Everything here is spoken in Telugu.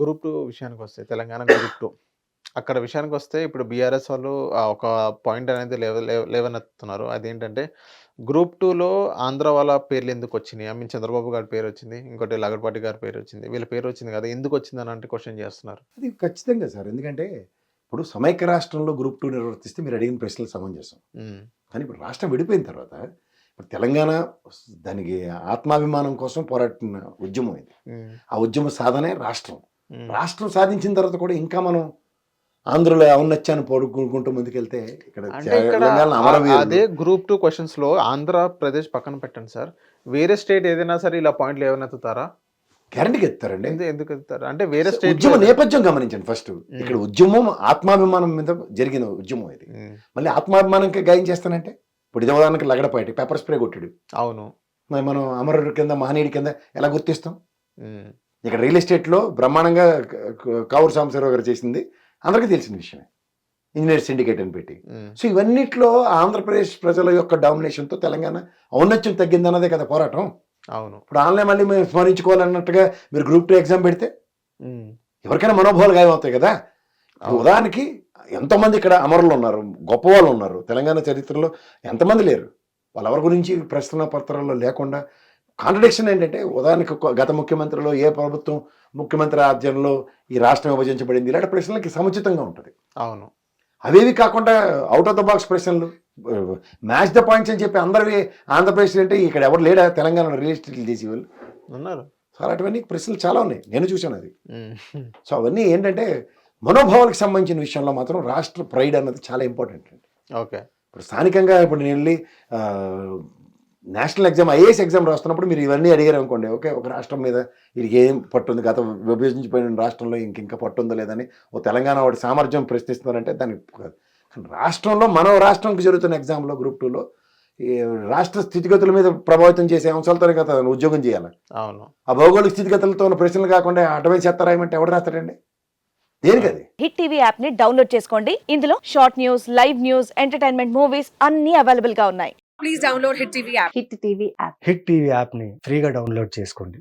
గ్రూప్ 2 విషయానికొస్తే తెలంగాణ గ్రూప్ 2 అక్కడ విషయానికొస్తే ఇప్పుడు బీఆర్ఎస్ వాళ్ళు ఒక పాయింట్ అనేది లేవనెత్తుతున్నారు. అదేంటంటే గ్రూప్ 2లో ఆంధ్ర వాళ్ళ పేర్లు ఎందుకొచ్చినాయి? ఐ మీన్ చంద్రబాబు గారి పేరొచ్చింది. ఇంకోటి లగడపాటి గారి పేరొచ్చింది. వీళ్ళ పేరొచ్చింది కదా! ఎందుకొచ్చిందని అంటే క్వెషన్ చేస్తున్నారు. అది ఖచ్చితంగా సార్. ఎందుకంటే ఇప్పుడు సమైక్య రాష్ట్రంలో గ్రూప్ 2 నిర్వర్తిస్తే మీరు అడిగిన ప్రశ్నలు సమంజసం. హ్మ్. కానీ ఇప్పుడు రాష్ట్రం విడిపోయిన తర్వాత ఇప్పుడు తెలంగాణ దానికి ఆత్మాభిమానం కోసం పోరాడిన ఉద్యమం ఇది. హ్మ్. ఆ ఉద్యమ సాధనే రాష్ట్రం. హ్మ్. రాష్ట్రం సాధించిన తర్వాత కూడా ఇంకా మనం ఆంధ్రలో ఔన్నత్యాన్ని పొడుకుంటూ ముందుకెళ్తే ఇక్కడ అంటే ఇక్కడ తెలంగాణ అమరవీరులు అదే గ్రూప్ 2 క్వెషన్స్‌లో ఆంధ్రప్రదేశ్ పక్కన పెట్టండి సార్. వేరే స్టేట్ ఏదైనా సరే ఇలా పాయింట్లు లేవనెత్తుతారా? గ్యారంటీగా ఎత్తారండి. ఎందుకు ఎత్తుతారు? అంటే వేరే స్టేట్ ఉద్యమ నేపథ్యం గమనించండి ఫస్ట్. ఇక్కడ ఉద్యమం ఆత్మాభిమానం మీద జరిగిన ఉద్యమం ఇది. మళ్ళీ ఆత్మాభిమానంకి గాయం చేస్తానంటే ఇప్పుడు ఇది ఉదాహరణకి లగడపాటి పెప్పర్ స్ప్రే కొట్టాడు. అవును. మరి మనం అమరుడి కింద మహనీయుడి కింద ఎలా గుర్తిస్తాం? హ్మ్. ఇక్కడ రియల్ ఎస్టేట్లో బ్రహ్మాండంగా కావూరు సాంబశివరావు గారు చేసింది అందరికీ తెలిసిన విషయమే. ఇంజనీర్ సిండికేట్ అని పెట్టి. సో ఇవన్నిట్లో ఆంధ్రప్రదేశ్ ప్రజల యొక్క డామినేషన్తో తెలంగాణ ఔన్నత్యం తగ్గిందన్నదే కదా పోరాటం. అవును. ఇప్పుడు ఆన్లైన్ మళ్ళీ మేము స్మరించుకోవాలన్నట్టుగా మీరు గ్రూప్ 2 ఎగ్జామ్ పెడితే ఎవరికైనా మనోభావాలు గాయం అవుతాయి కదా. ఉదాహరణకి ఎంతోమంది ఇక్కడ అమరులు ఉన్నారు, గొప్ప వాళ్ళు ఉన్నారు. తెలంగాణ చరిత్రలో ఎంతమంది లేరు. వాళ్ళెవరి గురించి ప్రశ్న పత్రాల్లో లేకుండా కాంట్రడిక్షన్ ఏంటంటే ఉదాహరణకి గత ముఖ్యమంత్రిలో ఏ ప్రభుత్వం ముఖ్యమంత్రి ఆధ్వర్యంలో ఈ రాష్ట్రం విభజించబడింది ఇలాంటి ప్రశ్నలకి సముచితంగా ఉంటుంది. అవును. అవేవి కాకుండా అవుట్ ఆఫ్ ద బాక్స్ ప్రశ్నలు మ్యాచ్ ద పాయింట్స్ అని చెప్పి అందరివి ఆంధ్రప్రదేశ్ అంటే ఇక్కడ ఎవరు లేడా తెలంగాణలో రియల్ ఎస్టేట్లు చేసేవాళ్ళు ఉన్నారు. సో అటువంటి ప్రశ్నలు చాలా ఉన్నాయి, నేను చూశాను అది. సో అవన్నీ ఏంటంటే మనోభావాలకు సంబంధించిన విషయంలో మాత్రం రాష్ట్ర ప్రైడ్ అన్నది చాలా ఇంపార్టెంట్ అండి. ఓకే. ఇప్పుడు స్థానికంగా ఇప్పుడు నేను వెళ్ళి నేషనల్ ఎగ్జామ్ ఐఏఎస్ ఎగ్జామ్ రాస్తున్నప్పుడు మీరు ఇవన్నీ అడిగారు అనుకోండి, ఓకే ఒక రాష్ట్రం మీద వీరికి ఏం పట్టుంది, గత విభజించిపోయిన రాష్ట్రంలో ఇంకా పట్టుందో లేదని ఓ తెలంగాణ వాడి సామర్థ్యం ప్రశ్నిస్తున్నారంటే దానికి కానీ రాష్ట్రంలో మన రాష్ట్రంకి జరుగుతున్న ఎగ్జామ్లో గ్రూప్ 2లో ఈ రాష్ట్ర స్థితిగతుల మీద ప్రభావితం చేసే అంశాలతోనే కదా ఉద్యోగం చేయాలి. అవును. ఆ భౌగోళిక స్థితిగతులతో ఉన్న ప్రశ్నలు కాకుండా అటవై చెత్త రాయమంటే ఎవడు రాస్తాడండి? దేనికది? హిట్ టీవీ యాప్ ని డౌన్లోడ్ చేసుకోండి. ఇందులో short news, live news, entertainment movies అన్ని అవైలబుల్ గా ఉన్నాయి. Please download Hit TV app. Hit TV app. Hit TV యాప్ని ఫ్రీగా డౌన్లోడ్ చేసుకోండి.